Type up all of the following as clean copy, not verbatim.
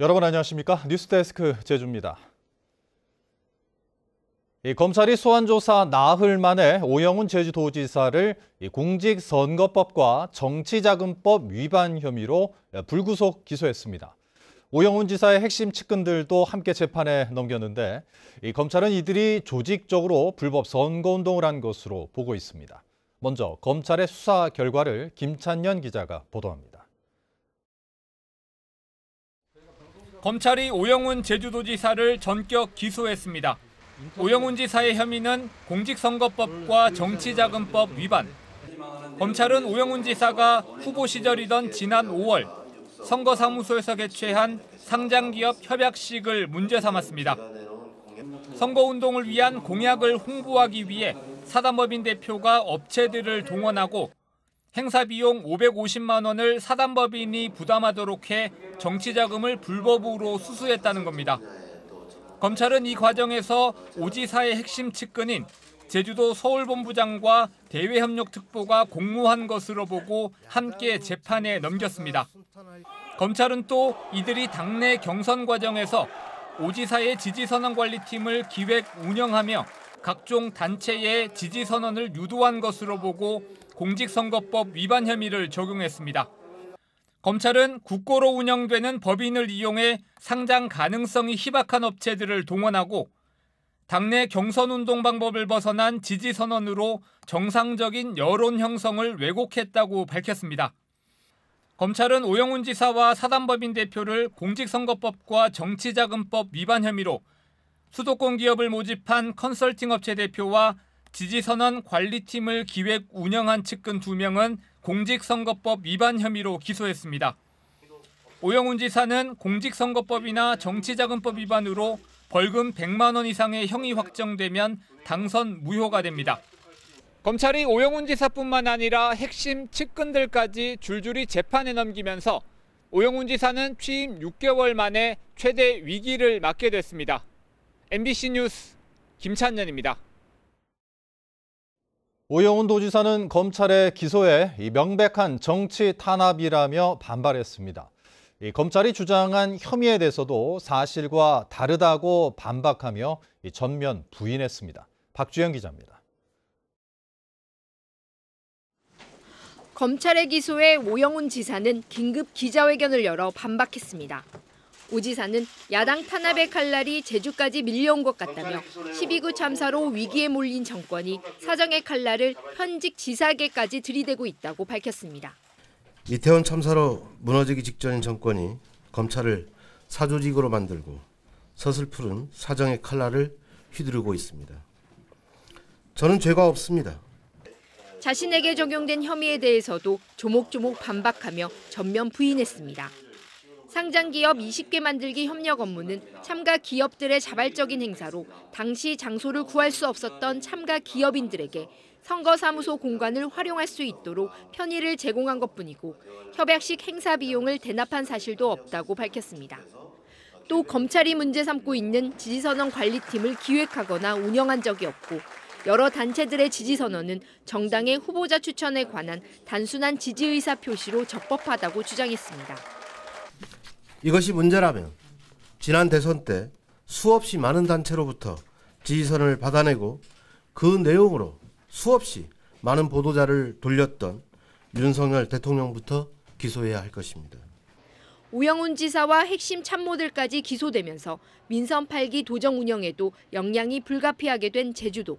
여러분 안녕하십니까? 뉴스데스크 제주입니다. 검찰이 소환조사 나흘 만에 오영훈 제주도지사를 공직선거법과 정치자금법 위반 혐의로 불구속 기소했습니다. 오영훈 지사의 핵심 측근들도 함께 재판에 넘겼는데 검찰은 이들이 조직적으로 불법 선거운동을 한 것으로 보고 있습니다. 먼저 검찰의 수사 결과를 김찬년 기자가 보도합니다. 검찰이 오영훈 제주도지사를 전격 기소했습니다. 오영훈 지사의 혐의는 공직선거법과 정치자금법 위반. 검찰은 오영훈 지사가 후보 시절이던 지난 5월 선거사무소에서 개최한 상장기업 협약식을 문제 삼았습니다. 선거운동을 위한 공약을 홍보하기 위해 사단법인 대표가 업체들을 동원하고 행사 비용 550만 원을 사단법인이 부담하도록 해 정치자금을 불법으로 수수했다는 겁니다. 검찰은 이 과정에서 오 지사의 핵심 측근인 제주도 서울본부장과 대외협력특보가 공모한 것으로 보고 함께 재판에 넘겼습니다. 검찰은 또 이들이 당내 경선 과정에서 오 지사의 지지선언관리팀을 기획 운영하며 각종 단체의 지지선언을 유도한 것으로 보고 공직선거법 위반 혐의를 적용했습니다. 검찰은 국고로 운영되는 법인을 이용해 상장 가능성이 희박한 업체들을 동원하고 당내 경선운동 방법을 벗어난 지지선언으로 정상적인 여론 형성을 왜곡했다고 밝혔습니다. 검찰은 오영훈 지사와 사단법인 대표를 공직선거법과 정치자금법 위반 혐의로 수도권 기업을 모집한 컨설팅 업체 대표와 지지선언 관리팀을 기획 운영한 측근 2명은 공직선거법 위반 혐의로 기소했습니다. 오영훈 지사는 공직선거법이나 정치자금법 위반으로 벌금 100만 원 이상의 형이 확정되면 당선 무효가 됩니다. 검찰이 오영훈 지사뿐만 아니라 핵심 측근들까지 줄줄이 재판에 넘기면서 오영훈 지사는 취임 6개월 만에 최대 위기를 맞게 됐습니다. MBC 뉴스 김찬년입니다. 오영훈 도지사는 검찰의 기소에 명백한 정치 탄압이라며 반발했습니다. 검찰이 주장한 혐의에 대해서도 사실과 다르다고 반박하며 전면 부인했습니다. 박주영 기자입니다. 검찰의 기소에 오영훈 지사는 긴급 기자회견을 열어 반박했습니다. 오 지사는 야당 탄압의 칼날이 제주까지 밀려온 것 같다며 12구 참사로 위기에 몰린 정권이 사정의 칼날을 현직 지사에게까지 들이대고 있다고 밝혔습니다. 이태원 참사로 무너지기 직전인 정권이 검찰을 사조직으로 만들고 서슬푸른 사정의 칼날을 휘두르고 있습니다. 저는 죄가 없습니다. 자신에게 적용된 혐의에 대해서도 조목조목 반박하며 전면 부인했습니다. 상장기업 20개 만들기 협력 업무는 참가 기업들의 자발적인 행사로 당시 장소를 구할 수 없었던 참가 기업인들에게 선거사무소 공간을 활용할 수 있도록 편의를 제공한 것뿐이고 협약식 행사 비용을 대납한 사실도 없다고 밝혔습니다. 또 검찰이 문제 삼고 있는 지지선언 관리팀을 기획하거나 운영한 적이 없고 여러 단체들의 지지선언은 정당의 후보자 추천에 관한 단순한 지지의사 표시로 적법하다고 주장했습니다. 이것이 문제라면 지난 대선 때 수없이 많은 단체로부터 지지선을 받아내고 그 내용으로 수없이 많은 보도자를 돌렸던 윤석열 대통령부터 기소해야 할 것입니다. 오영훈 지사와 핵심 참모들까지 기소되면서 민선 8기 도정 운영에도 영향이 불가피하게 된 제주도.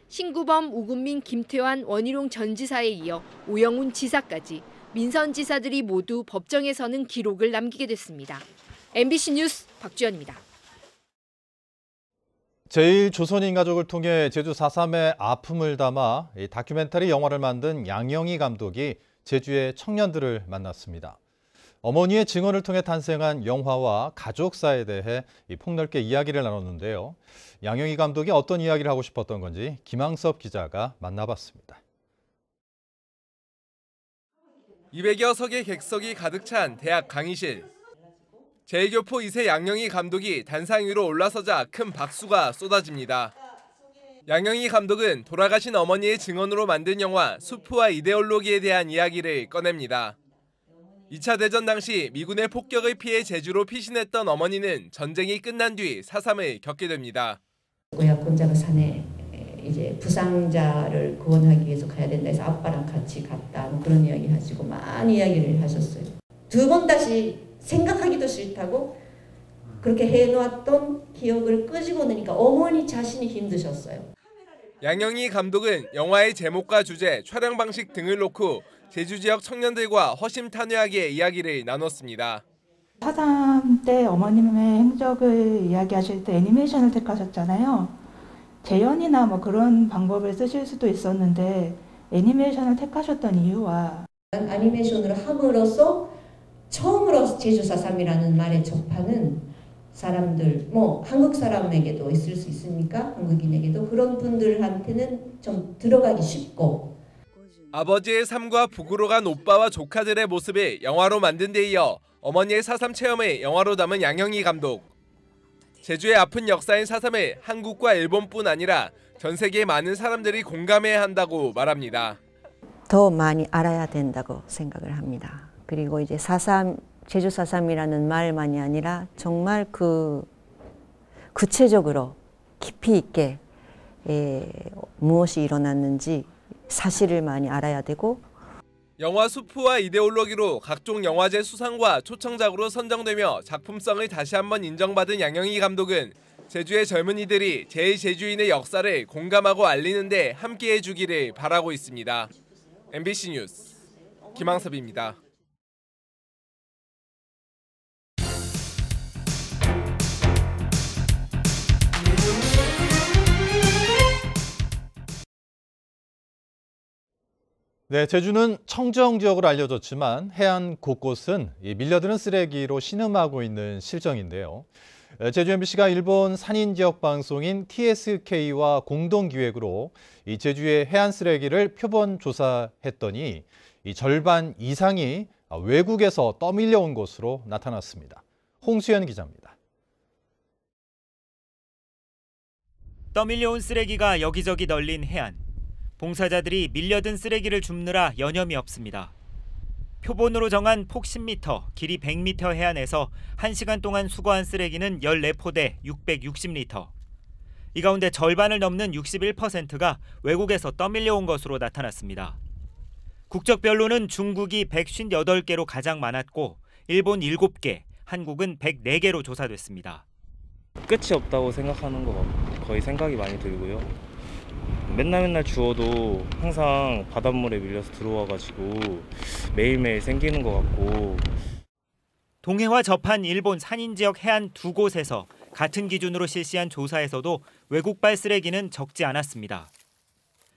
신구범, 우금민, 김태환, 원희룡 전 지사에 이어 오영훈 지사까지 민선 지사들이 모두 법정에 서는 기록을 남기게 됐습니다. MBC 뉴스 박주연입니다. 제1조선인 가족을 통해 제주 4.3의 아픔을 담아 다큐멘터리 영화를 만든 양영희 감독이 제주의 청년들을 만났습니다. 어머니의 증언을 통해 탄생한 영화와 가족사에 대해 폭넓게 이야기를 나눴는데요. 양영희 감독이 어떤 이야기를 하고 싶었던 건지 김항섭 기자가 만나봤습니다. 200여 석의 객석이 가득 찬 대학 강의실. 제1교포 2세 양영희 감독이 단상 위로 올라서자 큰 박수가 쏟아집니다. 양영희 감독은 돌아가신 어머니의 증언으로 만든 영화 수프와 이데올로기에 대한 이야기를 꺼냅니다. 2차 대전 당시 미군의 폭격을 피해 제주로 피신했던 어머니는 전쟁이 끝난 뒤 사삼을 겪게 됩니다. 고약혼자가 산에 이제 부상자를 구원하기 위해서 가야 된다 해서 아빠랑 같이 갔다 뭐 그런 이야기 하시고 많은 이야기를 하셨어요. 2번 다시 생각하기도 싫다고 그렇게 해놓았던 기억을 끄집어 내니까 어머니 자신이 힘드셨어요. 양영희 감독은 영화의 제목과 주제, 촬영 방식 등을 놓고 제주 지역 청년들과 허심탄회하게 이야기를 나눴습니다. 4.3 때 어머님의 행적을 이야기하실 때 애니메이션을 택하셨잖아요. 재현이나 뭐 그런 방법을 쓰실 수도 있었는데 애니메이션을 택하셨던 이유와 애니메이션으로 함으로써 처음으로 제주 4.3이라는 말에 접하는 사람들, 뭐 한국 사람에게도 있을 수 있으니까 한국인에게도 그런 분들한테는 좀 들어가기 쉽고 아버지의 삶과 북으로 간 오빠와 조카들의 모습을 영화로 만든 데 이어 어머니의 4.3 체험을 영화로 담은 양영희 감독. 제주의 아픈 역사인 4.3을 한국과 일본뿐 아니라 전 세계의 많은 사람들이 공감해야 한다고 말합니다. 더 많이 알아야 된다고 생각을 합니다. 그리고 이제 4.3, 제주 4.3이라는 말만이 아니라 정말 구체적으로 깊이 있게 무엇이 일어났는지 사실을 많이 알아야 되고 영화 수프와 이데올로기로 각종 영화제 수상과 초청작으로 선정되며 작품성을 다시 한번 인정받은 양영희 감독은 제주의 젊은이들이 제2제주인의 역사를 공감하고 알리는 데 함께해 주기를 바라고 있습니다. MBC 뉴스 김항섭입니다. 네, 제주는 청정 지역으로 알려졌지만 해안 곳곳은 밀려드는 쓰레기로 신음하고 있는 실정인데요. 제주 MBC가 일본 산인 지역 방송인 TSK와 공동 기획으로 이 제주의 해안 쓰레기를 표본 조사했더니 이 절반 이상이 외국에서 떠밀려 온 것으로 나타났습니다. 홍수연 기자입니다. 떠밀려온 쓰레기가 여기저기 널린 해안. 봉사자들이 밀려든 쓰레기를 줍느라 여념이 없습니다. 표본으로 정한 폭 10m, 길이 100m 해안에서 1시간 동안 수거한 쓰레기는 14포대 660리터. 이 가운데 절반을 넘는 61%가 외국에서 떠밀려온 것으로 나타났습니다. 국적별로는 중국이 158개로 가장 많았고 일본 7개, 한국은 104개로 조사됐습니다. 끝이 없다고 생각하는 거 거의 생각이 많이 들고요. 맨날 주워도 항상 바닷물에 밀려서 들어와가지고 매일매일 생기는 것 같고. 동해와 접한 일본 산인 지역 해안 2곳에서 같은 기준으로 실시한 조사에서도 외국발 쓰레기는 적지 않았습니다.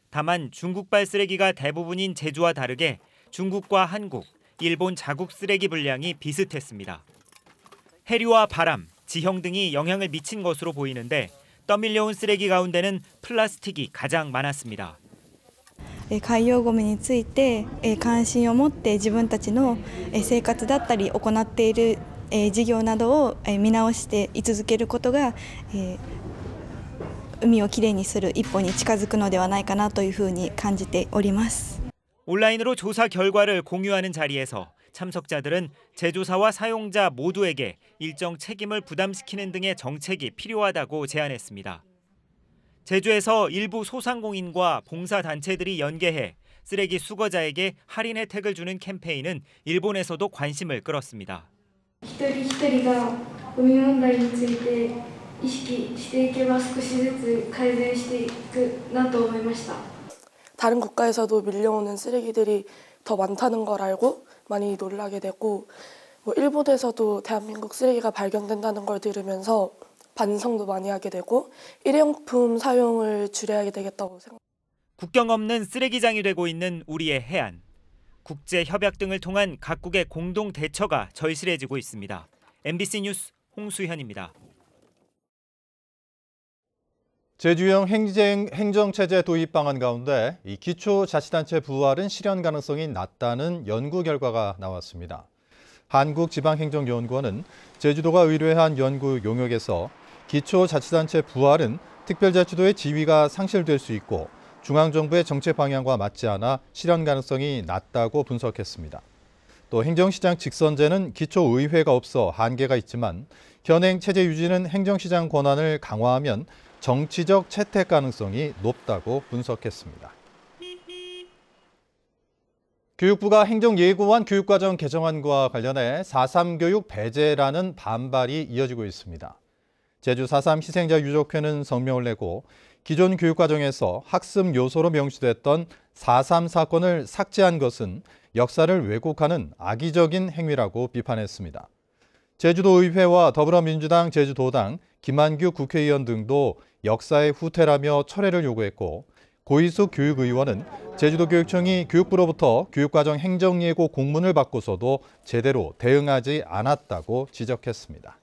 다만 중국발 쓰레기가 대부분인 제주와 다르게 중국과 한국, 일본 자국 쓰레기 분량이 비슷했습니다. 해류와 바람, 지형 등이 영향을 미친 것으로 보이는데 떠밀려온 쓰레기 가운데는 플라스틱이 가장 많았습니다. 海洋ゴミについて関心を持って自分たちの生活だったり行っている事業などを見直して居続けることが海をきれいにする一歩に近づくのではないかなというふうに感じております。 온라인으로 조사 결과를 공유하는 자리에서 참석자들은 제조사와 사용자 모두에게 일정 책임을 부담시키는 등의 정책이 필요하다고 제안했습니다. 제주에서 일부 소상공인과 봉사단체들이 연계해 쓰레기 수거자에게 할인 혜택을 주는 캠페인은 일본에서도 관심을 끌었습니다. 一人一人がゴミ問題について意識していけば少しずつ改善していくなと思いました. 다른 국가에서도 밀려오는 쓰레기들이 더 많다는 걸 알고 많이 놀라게 되고 일본에서도 대한민국 쓰레기가 발견된다는 걸 들으면서 반성도 많이 하게 되고 일회용품 사용을 줄여야 되겠다고 생각합니다. 국경 없는 쓰레기장이 되고 있는 우리의 해안. 국제 협약 등을 통한 각국의 공동 대처가 절실해지고 있습니다. MBC 뉴스 홍수현입니다. 제주형 행정체제 도입 방안 가운데 이 기초자치단체 부활은 실현 가능성이 낮다는 연구 결과가 나왔습니다. 한국지방행정연구원은 제주도가 의뢰한 연구 용역에서 기초자치단체 부활은 특별자치도의 지위가 상실될 수 있고 중앙정부의 정책 방향과 맞지 않아 실현 가능성이 낮다고 분석했습니다. 또 행정시장 직선제는 기초의회가 없어 한계가 있지만 현행 체제 유지는 행정시장 권한을 강화하면 정치적 채택 가능성이 높다고 분석했습니다. 교육부가 행정예고안 교육과정 개정안과 관련해 4.3 교육 배제라는 반발이 이어지고 있습니다. 제주 4.3 희생자 유족회는 성명을 내고 기존 교육과정에서 학습 요소로 명시됐던 4.3 사건을 삭제한 것은 역사를 왜곡하는 악의적인 행위라고 비판했습니다. 제주도의회와 더불어민주당 제주도당, 김한규 국회의원 등도 역사의 후퇴라며 철회를 요구했고 고희숙 교육의원은 제주도교육청이 교육부로부터 교육과정 행정예고 공문을 받고서도 제대로 대응하지 않았다고 지적했습니다.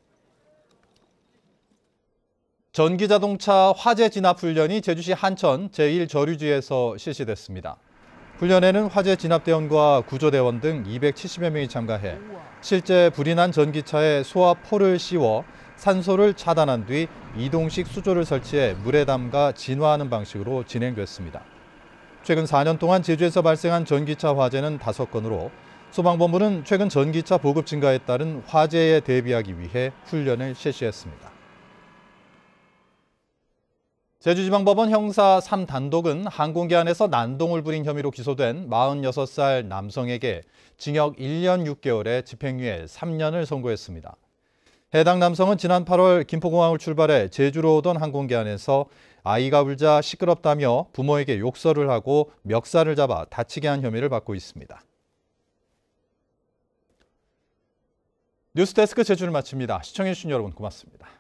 전기자동차 화재 진압 훈련이 제주시 한천 제1저류지에서 실시됐습니다. 훈련에는 화재 진압대원과 구조대원 등 270여 명이 참가해 실제 불이 난 전기차에 소화포를 씌워 산소를 차단한 뒤 이동식 수조를 설치해 물에 담가 진화하는 방식으로 진행됐습니다. 최근 4년 동안 제주에서 발생한 전기차 화재는 5건으로 소방본부는 최근 전기차 보급 증가에 따른 화재에 대비하기 위해 훈련을 실시했습니다. 제주지방법원 형사 3단독은 항공기 안에서 난동을 부린 혐의로 기소된 46살 남성에게 징역 1년 6개월에 집행유예 3년을 선고했습니다. 해당 남성은 지난 8월 김포공항을 출발해 제주로 오던 항공기 안에서 아이가 울자 시끄럽다며 부모에게 욕설을 하고 멱살을 잡아 다치게 한 혐의를 받고 있습니다. 뉴스데스크 제주를 마칩니다. 시청해주신 여러분 고맙습니다.